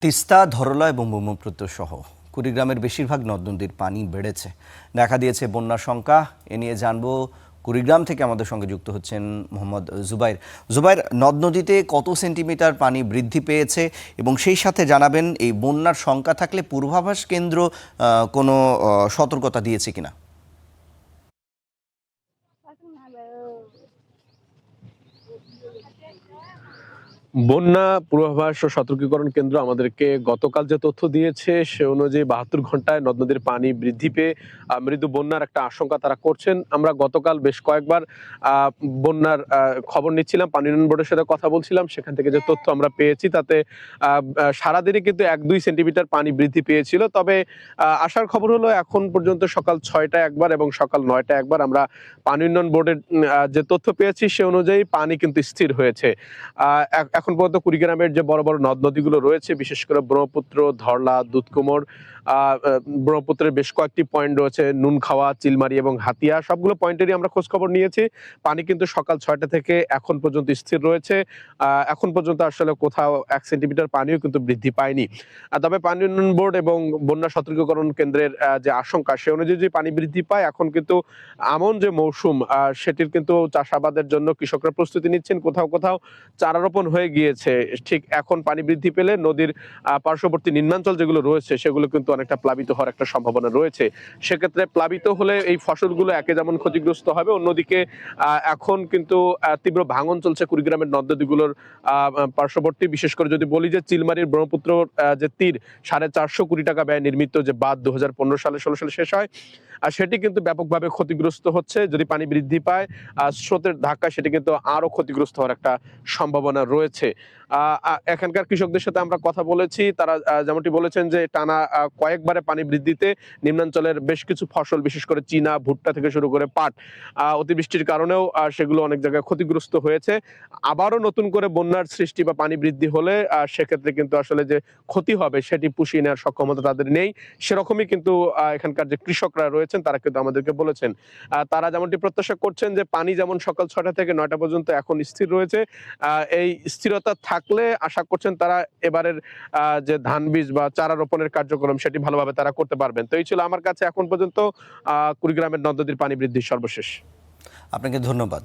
তিস্তা, ধরলা এবং ব্রহ্মপুত্র সহ কুড়িগ্রামের বেশিরভাগ নদ নদীর পানি বেড়েছে, দেখা দিয়েছে বন্যার শঙ্কা। এ নিয়ে জানবো, কুড়িগ্রাম থেকে আমাদের সঙ্গে যুক্ত হচ্ছেন মোহাম্মদ জুবাইর। জুবাইর, নদ নদীতে কত সেন্টিমিটার পানি বৃদ্ধি পেয়েছে এবং সেই সাথে জানাবেন এই বন্যার শঙ্কা থাকলে পূর্বাভাস কেন্দ্র কোনো সতর্কতা দিয়েছে কিনা? বন্যা পূর্বাভাস ও সতর্কীকরণ কেন্দ্র আমাদেরকে গতকাল যে তথ্য দিয়েছে সে অনুযায়ী ৭২ ঘন্টায় নদ নদীর পানি বৃদ্ধি পেয়ে মৃদু বন্যার একটা আশঙ্কা তারা করছেন। আমরা গতকাল বেশ কয়েকবার বন্যার খবর নিচ্ছিলাম, পানি উন্নয়ন বোর্ডের সাথে কথা বলছিলাম। সেখান থেকে যে তথ্য আমরা পেয়েছি তাতে সারাদিনে কিন্তু ১-২ সেন্টিমিটার পানি বৃদ্ধি পেয়েছিল। তবে আসার খবর হলো এখন পর্যন্ত সকাল ৬টায় একবার এবং সকাল ৯টায় একবার আমরা পানি উন্নয়ন বোর্ডের যে তথ্য পেয়েছি সে অনুযায়ী পানি কিন্তু স্থির হয়েছে। এখন পর্যন্ত কুড়িগ্রামের যে বড় বড় নদ নদীগুলো রয়েছে, বিশেষ করে ব্রহ্মপুত্র, ধরলা, দুধকুমর, ব্রহ্মপুত্রের বেশ কয়েকটি পয়েন্ট রয়েছে, নুনখাওয়া, চিলমারি এবং হাতিয়া, সবগুলো পয়েন্টেরই আমরা খোঁজ খবর নিয়েছি। পানি কিন্তু সকাল ৬টা থেকে এখন পর্যন্ত স্থির রয়েছে। এখন পর্যন্ত আসলে কোথাও ১ সেন্টিমিটার পানিও কিন্তু বৃদ্ধি পায়নি। তবে পানি উন্নয়ন বোর্ড এবং বন্যা সতর্কীকরণ কেন্দ্রের যে আশঙ্কা সে অনুযায়ী যদি পানি বৃদ্ধি পায়, এখন কিন্তু আমন যে মৌসুম সেটির কিন্তু চাষাবাদের জন্য কৃষকরা প্রস্তুতি নিচ্ছেন। কোথাও কোথাও চারা রোপণ হয়ে গিয়েছে। ঠিক এখন পানি বৃদ্ধি পেলে নদীর পার্শ্ববর্তী নিম্নাঞ্চল যেগুলো রয়েছে সেগুলো কিন্তু অনেকটা প্লাবিত হওয়ার একটা সম্ভাবনা রয়েছে। সেক্ষেত্রে প্লাবিত হলে এই ফসলগুলো একে যেমন ক্ষতিগ্রস্ত হবে, অন্যদিকে এখন কিন্তু তীব্র ভাঙন চলছে কুড়িগ্রামের নদ নদীগুলোর পার্শ্ববর্তী। বিশেষ করে যদি বলি যে চিলমারির ব্রহ্মপুত্র যে তীর 450 কোটি টাকা ব্যয় নির্মিত যে বাঁধ 2015 সালে 16 সালে শেষ হয়, আর সেটি কিন্তু ব্যাপকভাবে ক্ষতিগ্রস্ত হচ্ছে। যদি পানি বৃদ্ধি পায় স্রোতের ধাক্কায় সেটি কিন্তু আরো ক্ষতিগ্রস্ত হওয়ার একটা সম্ভাবনা রয়েছে। এখানকার কৃষকদের সাথে আমরা কথা বলেছি, তারা যেমনটি বলেছেন যে টানা কয়েকবারে পানি বৃদ্ধিতে নিম্নাঞ্চলের বেশ কিছু ফসল, বিশেষ করে চীনা, ভুট্টা থেকে শুরু করে পাট, অতিবৃষ্টির কারণেও সেগুলো অনেক জায়গায় ক্ষতিগ্রস্ত হয়েছে। আবারও নতুন করে বন্যার সৃষ্টি বা পানি বৃদ্ধি হলে সেক্ষেত্রে কিন্তু আসলে যে ক্ষতি হবে সেটি পুষিয়ে নেওয়ার সক্ষমতা তাদের নেই। সেরকমই কিন্তু এখানকার যে কৃষকরা রয়েছেন তারা কিন্তু আমাদেরকে বলেছেন। তারা যেমনটি প্রত্যাশা করছেন যে পানি যেমন সকাল ৬টা থেকে ৯টা পর্যন্ত এখন স্থির রয়েছে, এই স্থিরতা থাকলে আশা করছেন তারা এবারের যে ধান বীজ বা চারা রোপণের কার্যক্রম সেটি ভালোভাবে তারা করতে পারবেন। তো এই ছিল আমার কাছে এখন পর্যন্ত কুড়িগ্রামের নদ নদীর পানি বৃদ্ধির সর্বশেষ। আপনাকে ধন্যবাদ।